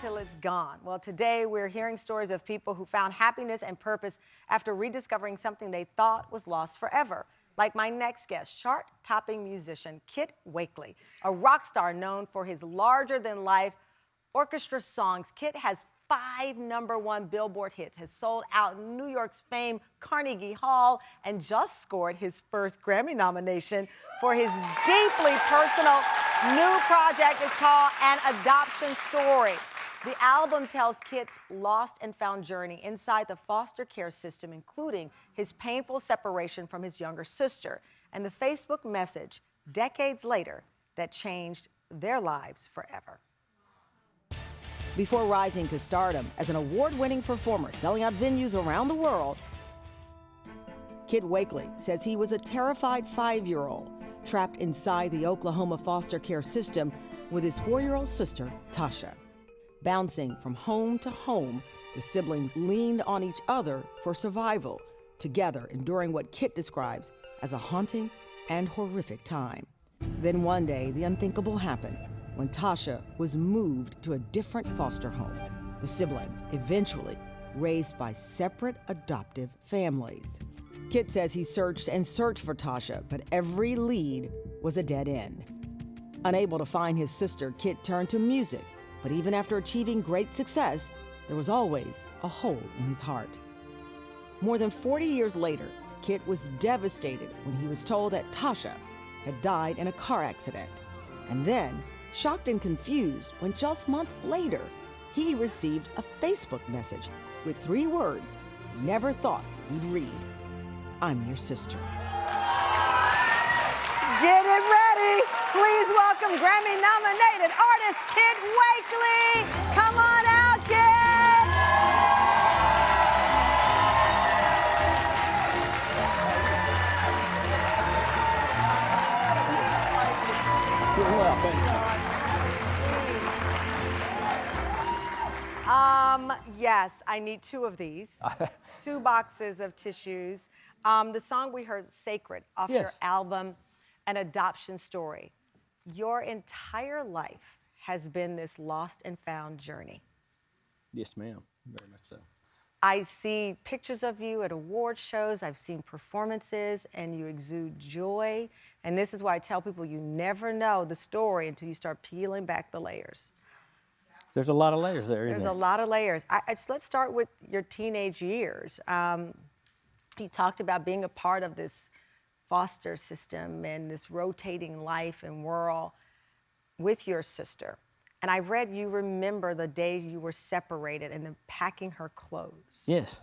till it's gone. Well, today we're hearing stories of people who found happiness and purpose after rediscovering something they thought was lost forever. Like my next guest, chart-topping musician Kitt Wakeley, a rock star known for his larger-than-life orchestra songs. Kitt has 5 #1 Billboard hits, has sold out New York's famed Carnegie Hall, and just scored his first Grammy nomination for his deeply personal new project. It's called An Adoption Story. The album tells Kitt's lost and found journey inside the foster care system, including his painful separation from his younger sister and the Facebook message decades later that changed their lives forever. Before rising to stardom as an award-winning performer selling out venues around the world, Kitt Wakeley says he was a terrified 5-year-old trapped inside the Oklahoma foster care system with his 4-year-old sister, Tasha. Bouncing from home to home, the siblings leaned on each other for survival, together enduring what Kitt describes as a haunting and horrific time. Then one day, the unthinkable happened when Tasha was moved to a different foster home. The siblings eventually raised by separate adoptive families. Kitt says he searched and searched for Tasha, but every lead was a dead end. Unable to find his sister, Kitt turned to music, but even after achieving great success, there was always a hole in his heart. More than 40 years later, Kitt was devastated when he was told that Tasha had died in a car accident. And then, shocked and confused when just months later, he received a Facebook message with 3 words he never thought he'd read: "I'm your sister." Get it ready. Please welcome Grammy-nominated artist Kitt Wakeley. Come on out, Kitt. Yes, I need 2 of these. 2 boxes of tissues. The song we heard, Sacred, off your album, An Adoption Story. Your entire life has been this lost and found journey. Yes, ma'am. Very much so. I see pictures of you at award shows. I've seen performances, and you exude joy. And this is why I tell people you never know the story until you start peeling back the layers. There's a lot of layers there, isn't there? There's a lot of layers. Let's start with your teenage years. You talked about being a part of this foster system and this rotating life and world with your sister. And I read you remember the day you were separated and then packing her clothes. Yes.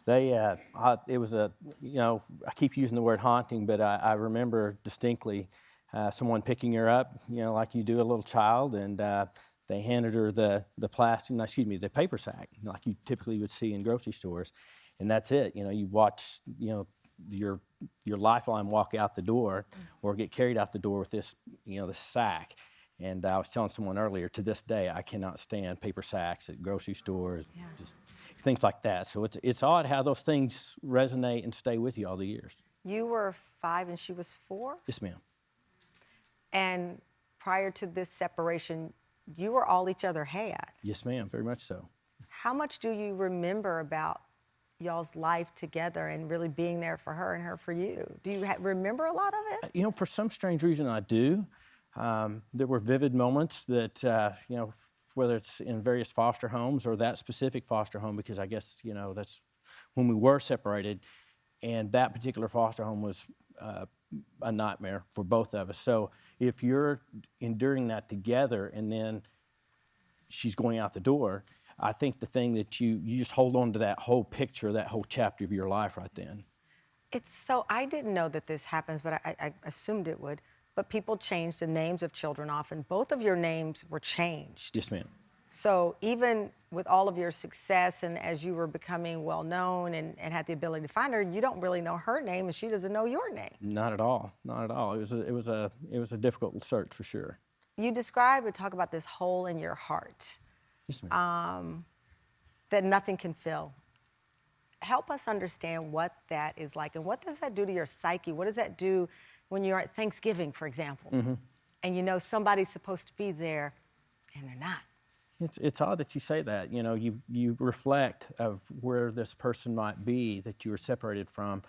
It was a, I keep using the word haunting, but I remember distinctly someone picking her up, like you do a little child, and they handed her the paper sack, like you typically would see in grocery stores. And that's it. You watch, your lifeline walk out the door or get carried out the door with this, this sack. And I was telling someone earlier, to this day, I cannot stand paper sacks at grocery stores, just things like that. So it's odd how those things resonate and stay with you all the years. You were 5 and she was 4? Yes, ma'am. And prior to this separation, you were all each other had. Yes, ma'am, very much so. How much do you remember about y'all's life together and really being there for her and her for you? Do you remember a lot of it? For some strange reason, I do. There were vivid moments that, whether it's in various foster homes or that specific foster home, because I guess, that's when we were separated, and that particular foster home was a nightmare for both of us. So if you're enduring that together and then she's going out the door, I think the thing that you just hold on to that whole picture, that whole chapter of your life right then. I didn't know that this happens, but I assumed it would. But people change the names of children often. Both of your names were changed. Yes, ma'am. So even with all of your success and as you were becoming well-known and had the ability to find her, you don't really know her name and she doesn't know your name. Not at all, not at all. It was a difficult search for sure. You describe and talk about this hole in your heart. Yes, ma'am. That nothing can fill. Help us understand what that is like and what does that do to your psyche? What does that do when you're at Thanksgiving, for example, and somebody's supposed to be there and they're not? It's odd that you say that. You know, you reflect of where this person might be that you were separated from.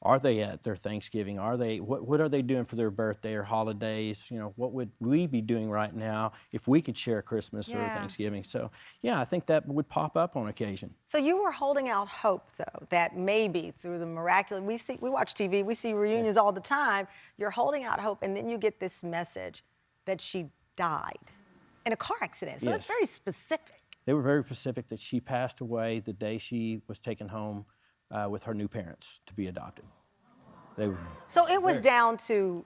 Are they at their Thanksgiving? Are they what are they doing for their birthday or holidays? You know, what would we be doing right now if we could share Christmas or Thanksgiving? So yeah, I think that would pop up on occasion. So you were holding out hope, though, that maybe through the miraculous, we watch TV, we see reunions all the time. You're holding out hope, and then you get this message that she died in a car accident. So it's very specific. They were very specific that she passed away the day she was taken home with her new parents to be adopted. They were so it was down to,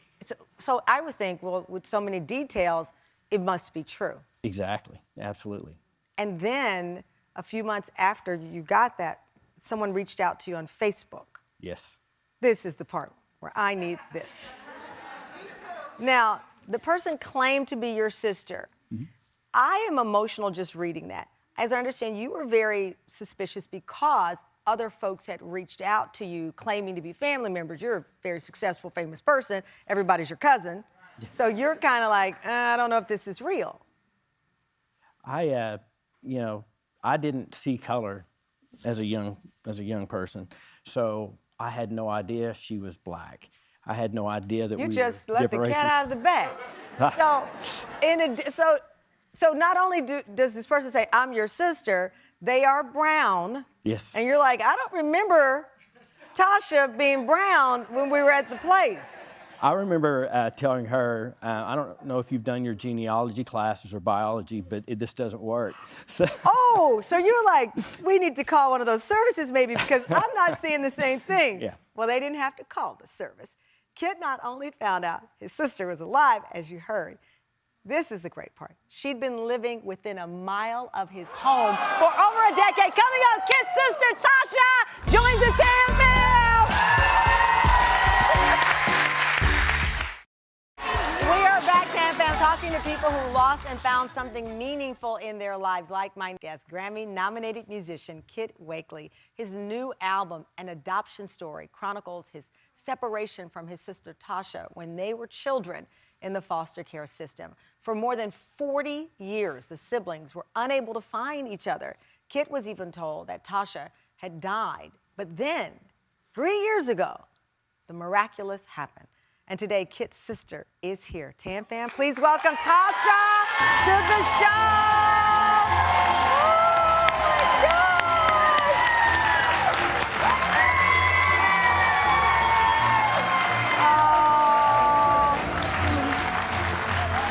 so I would think, well, with so many details, it must be true. Exactly, absolutely. And then a few months after you got that, someone reached out to you on Facebook. Yes. This is the part where I need this. Now, the person claimed to be your sister. Mm-hmm. I am emotional just reading that. As I understand, you were very suspicious because other folks had reached out to you claiming to be family members. You're a very successful, famous person. Everybody's your cousin. So you're kind of like, I don't know if this is real. I didn't see color as a young person, so I had no idea she was black. I had no idea that you we just were let the cat out of the bag. So not only does this person say, I'm your sister, they are brown. Yes. And you're like, I don't remember Tasha being brown when we were at the place. I remember telling her, I don't know if you've done your genealogy classes or biology, but this doesn't work. So so you're like, we need to call one of those services maybe because I'm not seeing the same thing. Yeah. Well, they didn't have to call the service. Kitt not only found out his sister was alive, as you heard, this is the great part. She'd been living within a mile of his home for over a decade. Coming up, Kitt's sister, Tasha, joins the TFL. We are back, TFL, talking to people who lost and found something meaningful in their lives, like my guest, Grammy-nominated musician Kitt Wakeley. His new album, An Adoption Story, chronicles his separation from his sister Tasha when they were children in the foster care system. For more than 40 years, the siblings were unable to find each other. Kitt was even told that Tasha had died. But then, 3 years ago, the miraculous happened. And today, Kitt's sister is here. Tam Fam, please welcome Tasha to the show. Oh, my God.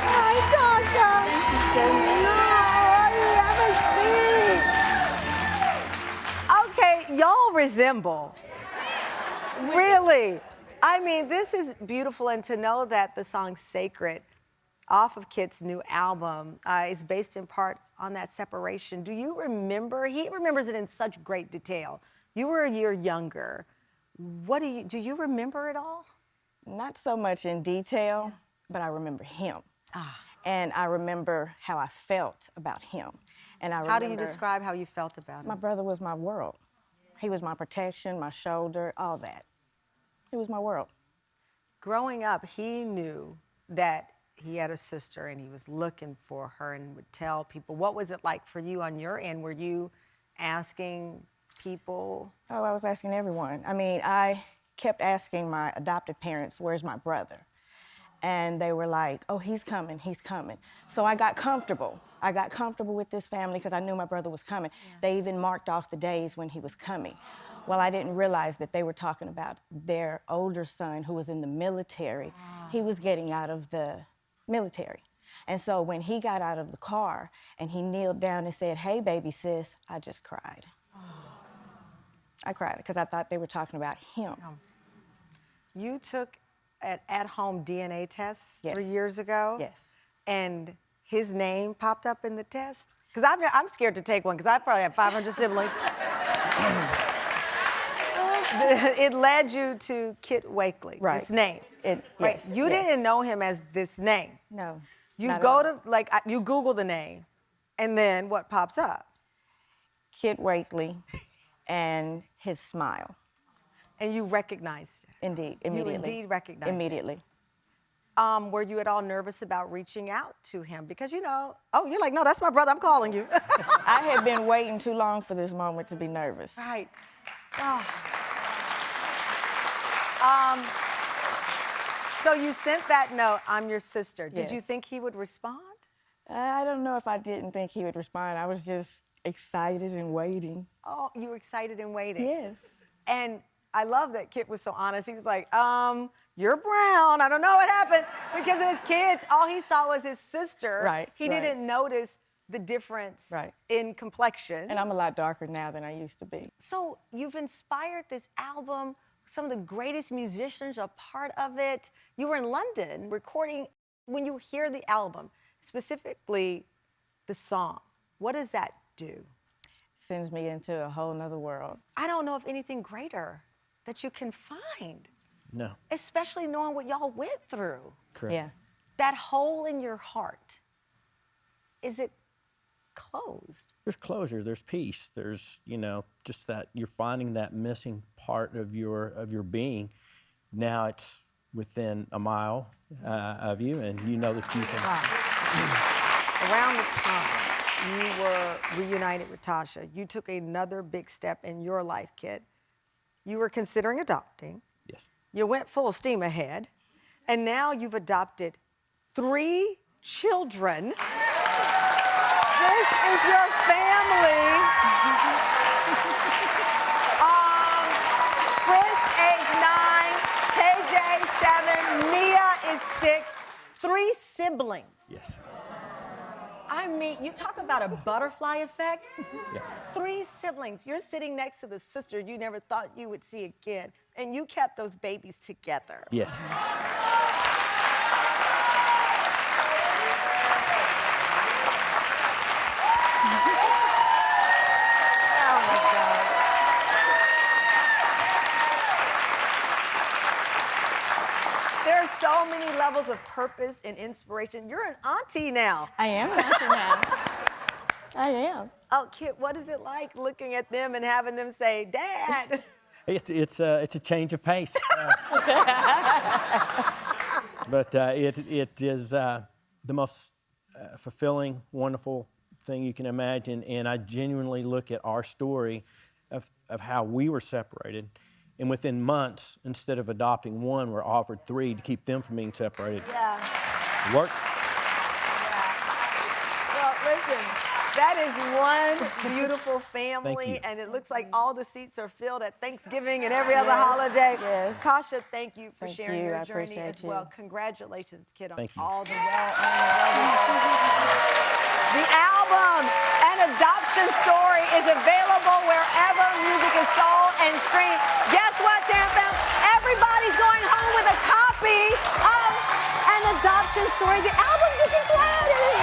Hi, Tasha. No, have a seat. Okay, y'all resemble. Really? I mean, this is beautiful, and to know that the song Sacred off of Kitt's new album is based in part on that separation. Do you remember? He remembers it in such great detail. You were a year younger. Do you remember it all? Not so much in detail, but I remember him. And I remember how I felt about him. And How do you describe how you felt about him? My brother was my world. He was my protection, my shoulder, all that. It was my world. Growing up, he knew that he had a sister and he was looking for her and would tell people. What was it like for you on your end? Were you asking people? Oh, I was asking everyone. I mean, I kept asking my adopted parents, where's my brother? And they were like, oh, he's coming, he's coming. So I got comfortable. I got comfortable with this family because I knew my brother was coming. Yeah. They even marked off the days when he was coming. Well, I didn't realize that they were talking about their older son who was in the military. He was getting out of the military. And so when he got out of the car and he kneeled down and said, hey, baby sis, I just cried. I cried because I thought they were talking about him. You took an at-home DNA test Yes. 3 years ago? Yes. And his name popped up in the test? Because I'm scared to take one because I probably have 500 siblings. It led you to Kitt Wakeley, Right. this name. Right. Yes, you didn't know him as this name. No. You go to, you Google the name, and then what pops up? Kitt Wakeley and his smile. And you recognized it. Indeed, immediately. You indeed recognized Immediately. it. Were you at all nervous about reaching out to him? Because, oh, you're like, no, that's my brother, I'm calling you. I had been waiting too long for this moment to be nervous. Right. Oh. So you sent that note, I'm your sister. Did you Yes. think he would respond? I don't know if I didn't think he would respond. I was just excited and waiting. Oh, you were excited and waiting. Yes. And I love that Kitt was so honest. He was like, you're brown. I don't know what happened. Because as kids, all he saw was his sister. Right, He right. didn't notice the difference Right. in complexion. And I'm a lot darker now than I used to be. So you've inspired this album. Some of the greatest musicians are part of it. You were in London recording. When you hear the album, specifically the song, what does that do? Sends me into a whole nother world. I don't know of anything greater that you can find, No. especially knowing what y'all went through. Correct. Yeah. That hole in your heart, is it closed? There's closure, there's peace, there's, just that you're finding that missing part of your being. Now it's within a mile of you, and you know that you can. Around the time you were reunited with Tasha, you took another big step in your life, Kitt. You were considering adopting. Yes. You went full steam ahead, and now you've adopted 3 children. This is your family. Chris, age 9, KJ, 7, Mia is 6, 3 siblings. Yes. I mean, you talk about a butterfly effect. Yeah. 3 siblings. You're sitting next to the sister you never thought you would see again, and you kept those babies together. Yes. Oh my God. There are so many levels of purpose and inspiration. You're an auntie now. I am an auntie now. I am. Oh, Kitt, what is it like looking at them and having them say, Dad? It's a change of pace. But it is the most fulfilling, wonderful thing you can imagine. And I genuinely look at our story of how we were separated. And within months, instead of adopting 1, we're offered 3 to keep them from being separated. Yeah. Work. Well, listen, that is one beautiful family, Thank you. and it looks like all the seats are filled at Thanksgiving and every other holiday. Yes. Tasha, thank you for Thank sharing you. your I journey appreciate as well. you. Congratulations, Kitt, on Thank you. all the The album, An Adoption Story, is available wherever music is sold and streamed. Guess what, Tampa? Everybody's going home with a copy of An Adoption Story. The album, you can play it.